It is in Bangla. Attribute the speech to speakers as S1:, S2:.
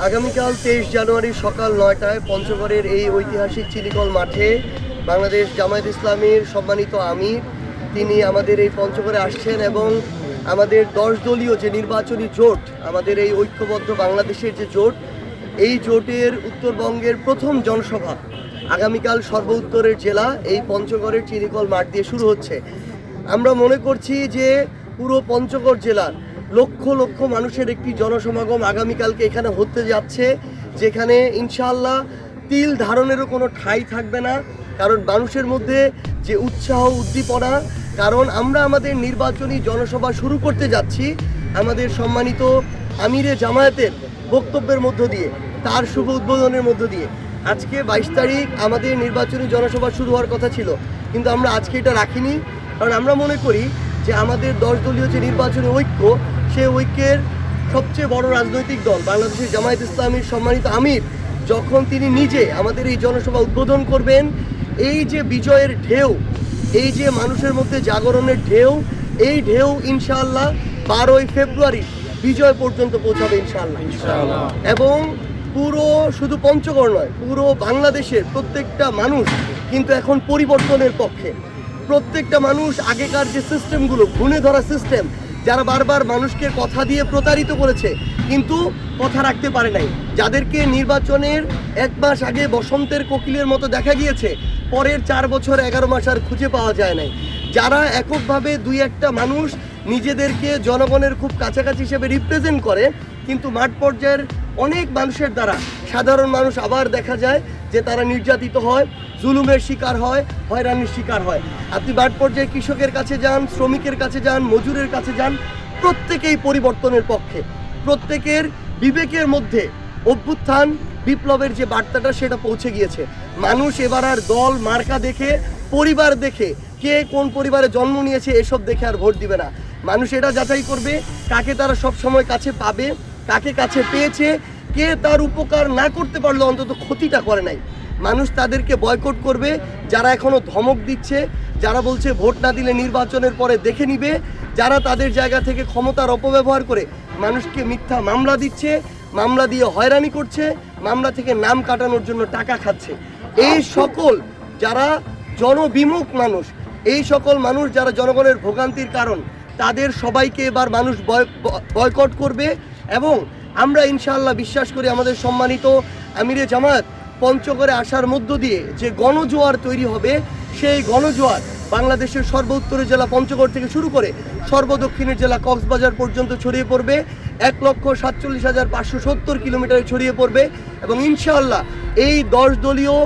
S1: আগামীকাল 23 জানুয়ারি সকাল 9টায় পঞ্চগড়ের এই ঐতিহাসিক চিনিকল মাঠে বাংলাদেশ জামায়াত ইসলামীর সম্মানিত আমির তিনি আমাদের এই পঞ্চগড়ে আসছেন এবং আমাদের 10 দলীয় যে নির্বাচনী জোট, আমাদের এই ঐক্যবদ্ধ বাংলাদেশের যে জোট, এই জোটের উত্তরবঙ্গের প্রথম জনসভা আগামীকাল সর্ব উত্তরের জেলা এই পঞ্চগড়ের চিনিকল মাঠ দিয়ে শুরু হচ্ছে। আমরা মনে করছি যে পুরো পঞ্চগড় জেলার লক্ষ লক্ষ মানুষের একটি জনসমাগম আগামীকালকে এখানে হতে যাচ্ছে, যেখানে ইনশাআল্লাহ তিল ধারণেরও কোনো ঠাঁই থাকবে না। কারণ মানুষের মধ্যে যে উৎসাহ উদ্দীপনা, কারণ আমরা আমাদের নির্বাচনী জনসভা শুরু করতে যাচ্ছি আমাদের সম্মানিত আমিরে জামায়াতের বক্তব্যের মধ্য দিয়ে, তার শুভ উদ্বোধনের মধ্য দিয়ে। আজকে 22 তারিখ আমাদের নির্বাচনী জনসভা শুরু হওয়ার কথা ছিল, কিন্তু আমরা আজকে এটা রাখিনি। কারণ আমরা মনে করি যে আমাদের 10 দলীয় যে নির্বাচনী ঐক্য, সেই ঐক্যের সবচেয়ে বড় রাজনৈতিক দল বাংলাদেশের জামায়াত ইসলামীর সম্মানিত আমির যখন তিনি নিজে আমাদের এই জনসভা উদ্বোধন করবেন, এই যে বিজয়ের ঢেউ, এই যে মানুষের মধ্যে জাগরণের ঢেউ, এই ঢেউ ইনশাআল্লাহ 12ই ফেব্রুয়ারি বিজয় পর্যন্ত পৌঁছাবে ইনশাআল্লাহ। এবং পুরো শুধু পঞ্চগড় নয়, পুরো বাংলাদেশের প্রত্যেকটা মানুষ কিন্তু এখন পরিবর্তনের পক্ষে। প্রত্যেকটা মানুষ আগেকার যে সিস্টেমগুলো, ঘুণে ধরা সিস্টেম, যারা বারবার মানুষকে কথা দিয়ে প্রতারিত করেছে কিন্তু কথা রাখতে পারে নাই, যাদেরকে নির্বাচনের 1 মাস আগে বসন্তের কোকিলের মতো দেখা গিয়েছে, পরের 4 বছর 11 মাস আর খুঁজে পাওয়া যায় নাই, যারা এককভাবে 2-1টা মানুষ নিজেদেরকে জনগণের খুব কাছাকাছি হিসেবে রিপ্রেজেন্ট করে, কিন্তু মাঠ পর্যায়ের অনেক মানুষের দ্বারা সাধারণ মানুষ আবার দেখা যায় যে তারা নির্যাতিত হয়, জুলুমের শিকার হয়, হয়রানির শিকার হয়। আপনি মাঠ পর্যায়ে কৃষকের কাছে যান, শ্রমিকের কাছে যান, মজুরের কাছে যান, প্রত্যেকেই পরিবর্তনের পক্ষে। প্রত্যেকের বিবেকের মধ্যে অভ্যুত্থান বিপ্লবের যে বার্তাটা সেটা পৌঁছে গিয়েছে। মানুষ এবার আর দল মার্কা দেখে, পরিবার দেখে, কে কোন পরিবারে জন্ম নিয়েছে এসব দেখে আর ভোট দিবে না। মানুষ এটা যাচাই করবে কাকে তারা সব সময় কাছে পাবে, কাকে কাছে পেয়েছে, কে তার উপকার না করতে পারলো অন্তত ক্ষতিটা করে নাই। মানুষ তাদেরকে বয়কট করবে যারা এখনো ধমক দিচ্ছে, যারা বলছে ভোট না দিলে নির্বাচনের পরে দেখে নিবে, যারা তাদের জায়গা থেকে ক্ষমতার অপব্যবহার করে মানুষকে মিথ্যা মামলা দিচ্ছে, মামলা দিয়ে হয়রানি করছে, মামলা থেকে নাম কাটানোর জন্য টাকা খাচ্ছে। এই সকল যারা জনবিমুখ মানুষ, এই সকল মানুষ যারা জনগণের ভোগান্তির কারণ, তাদের সবাইকে এবার মানুষ বয়কট করবে। এবং আমরা ইনশাআল্লাহ বিশ্বাস করি আমাদের সম্মানিত আমিরে জামায়াত পঞ্চগড়ে আসার মধ্য দিয়ে যে গণজোয়ার তৈরি হবে, সেই গণজোয়ার বাংলাদেশের সর্ব উত্তরের জেলা পঞ্চগড় থেকে শুরু করে সর্বদক্ষিণের জেলা কক্সবাজার পর্যন্ত ছড়িয়ে পড়বে। 1,47,570 কিলোমিটারে ছড়িয়ে পড়বে এবং ইনশাআল্লাহ এই 10 দলীয়